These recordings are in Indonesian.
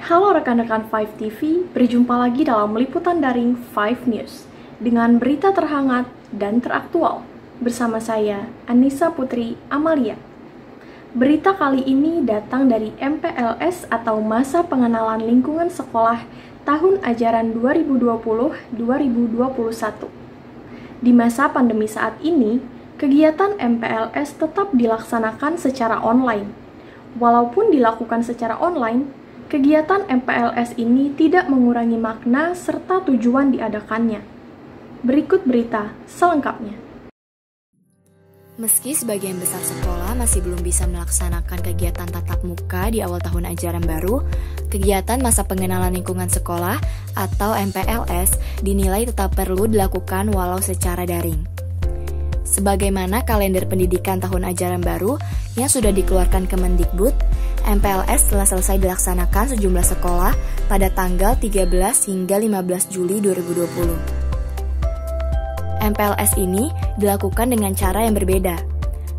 Halo rekan-rekan 5 TV, berjumpa lagi dalam liputan daring 5 News dengan berita terhangat dan teraktual bersama saya, Anissa Putri Amalia. Berita kali ini datang dari MPLS atau Masa Pengenalan Lingkungan Sekolah tahun ajaran 2020-2021. Di masa pandemi saat ini, kegiatan MPLS tetap dilaksanakan secara online. Walaupun dilakukan secara online, kegiatan MPLS ini tidak mengurangi makna serta tujuan diadakannya. Berikut berita selengkapnya. Meski sebagian besar sekolah masih belum bisa melaksanakan kegiatan tatap muka di awal tahun ajaran baru, kegiatan masa pengenalan lingkungan sekolah atau MPLS dinilai tetap perlu dilakukan walau secara daring. Sebagaimana kalender pendidikan tahun ajaran baru yang sudah dikeluarkan Kemendikbud, MPLS telah selesai dilaksanakan sejumlah sekolah pada tanggal 13 hingga 15 Juli 2020. MPLS ini dilakukan dengan cara yang berbeda.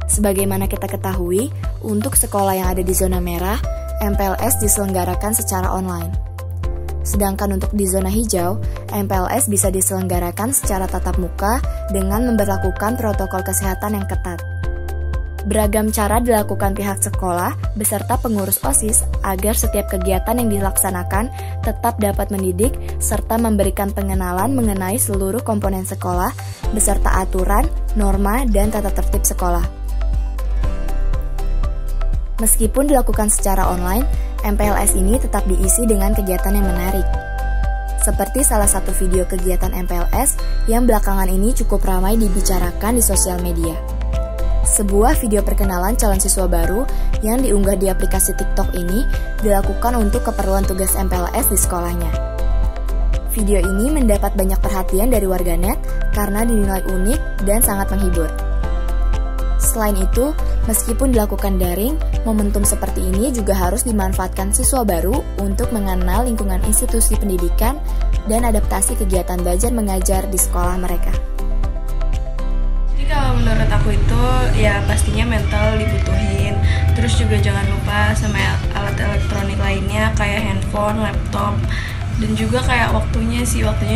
Sebagaimana kita ketahui, untuk sekolah yang ada di zona merah, MPLS diselenggarakan secara online. Sedangkan untuk di zona hijau, MPLS bisa diselenggarakan secara tatap muka dengan memberlakukan protokol kesehatan yang ketat. Beragam cara dilakukan pihak sekolah beserta pengurus OSIS agar setiap kegiatan yang dilaksanakan tetap dapat mendidik serta memberikan pengenalan mengenai seluruh komponen sekolah beserta aturan, norma, dan tata tertib sekolah. Meskipun dilakukan secara online, MPLS ini tetap diisi dengan kegiatan yang menarik. Seperti salah satu video kegiatan MPLS yang belakangan ini cukup ramai dibicarakan di sosial media. Sebuah video perkenalan calon siswa baru yang diunggah di aplikasi TikTok ini dilakukan untuk keperluan tugas MPLS di sekolahnya. Video ini mendapat banyak perhatian dari warganet karena dinilai unik dan sangat menghibur. Selain itu, meskipun dilakukan daring, momentum seperti ini juga harus dimanfaatkan siswa baru untuk mengenal lingkungan institusi pendidikan dan adaptasi kegiatan belajar mengajar di sekolah mereka. Kalau menurut aku itu ya pastinya mental dibutuhin. Terus juga jangan lupa sama alat elektronik lainnya kayak handphone, laptop, dan juga kayak waktunya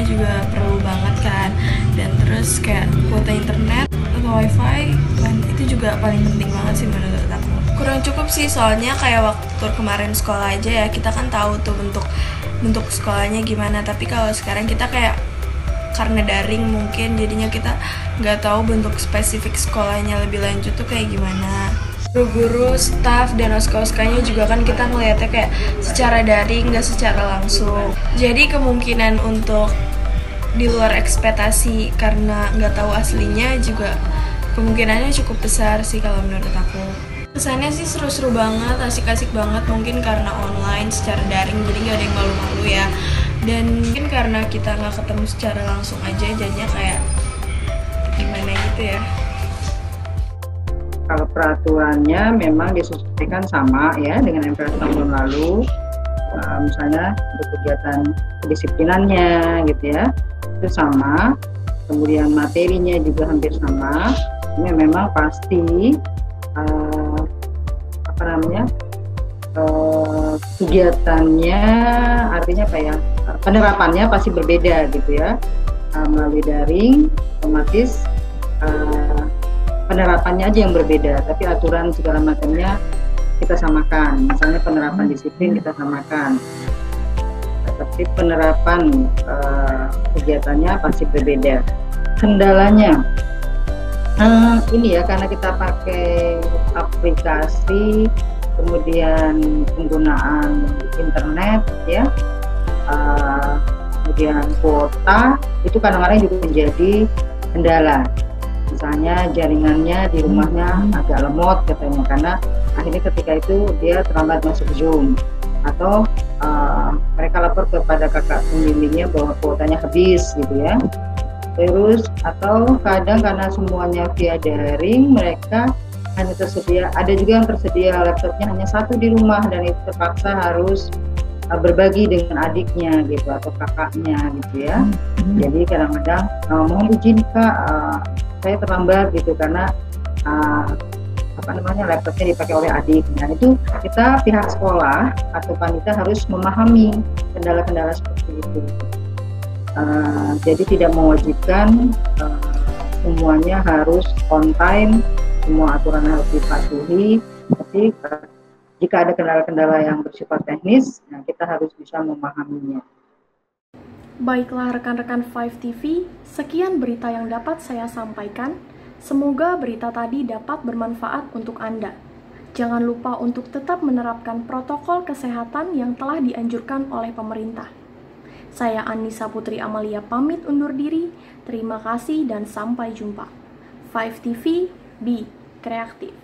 juga perlu banget kan. Dan terus kayak kuota internet atau wifi itu juga paling penting banget sih menurut aku. Kurang cukup sih soalnya kayak waktu kemarin sekolah aja ya kita kan tahu tuh bentuk sekolahnya gimana. Tapi kalau sekarang kita kayak karena daring mungkin jadinya kita nggak tahu bentuk spesifik sekolahnya lebih lanjut tuh kayak gimana. Guru, staff, dan oska-oskanya juga kan kita ngeliatnya kayak secara daring nggak secara langsung. Jadi kemungkinan untuk di luar ekspektasi karena nggak tahu aslinya juga kemungkinannya cukup besar sih kalau menurut aku. Kesannya sih seru-seru banget, asik-asik banget mungkin karena online secara daring jadi nggak ada yang malu-malu ya. Dan mungkin karena kita nggak ketemu secara langsung aja jadinya kayak gimana gitu ya. Kalau peraturannya memang disesuaikan sama ya dengan MPLS tahun lalu, misalnya untuk kegiatan kedisiplinannya gitu ya itu sama, kemudian materinya juga hampir sama. Ini memang pasti kegiatannya artinya apa ya, penerapannya pasti berbeda gitu ya. Melalui daring otomatis penerapannya aja yang berbeda, tapi aturan segala macamnya kita samakan. Misalnya penerapan disiplin kita samakan, tapi penerapan kegiatannya pasti berbeda. Kendalanya ini ya, karena kita pakai aplikasi, kemudian penggunaan internet ya, kemudian kuota itu kadang-kadang juga menjadi kendala. Misalnya jaringannya di rumahnya agak lemot katanya, karena akhirnya ketika itu dia terlambat masuk Zoom, atau mereka lapor kepada kakak pembimbingnya bahwa kuotanya habis gitu ya. Terus atau kadang karena semuanya via daring, mereka hanya tersedia, ada juga yang tersedia laptopnya hanya satu di rumah dan itu terpaksa harus berbagi dengan adiknya gitu atau kakaknya gitu ya. Jadi kadang-kadang mohon izin kak, saya terlambat gitu karena laptopnya dipakai oleh adik. Nah itu kita pihak sekolah atau panitia harus memahami kendala-kendala seperti itu. Jadi tidak mewajibkan semuanya harus on time, semua aturan harus dipatuhi. Tapi jika ada kendala-kendala yang bersifat teknis, nah kita harus bisa memahaminya. Baiklah rekan-rekan 5TV, sekian berita yang dapat saya sampaikan. Semoga berita tadi dapat bermanfaat untuk Anda. Jangan lupa untuk tetap menerapkan protokol kesehatan yang telah dianjurkan oleh pemerintah. Saya Annisa Putri Amalia pamit undur diri. Terima kasih dan sampai jumpa. 5TV, be kreatif.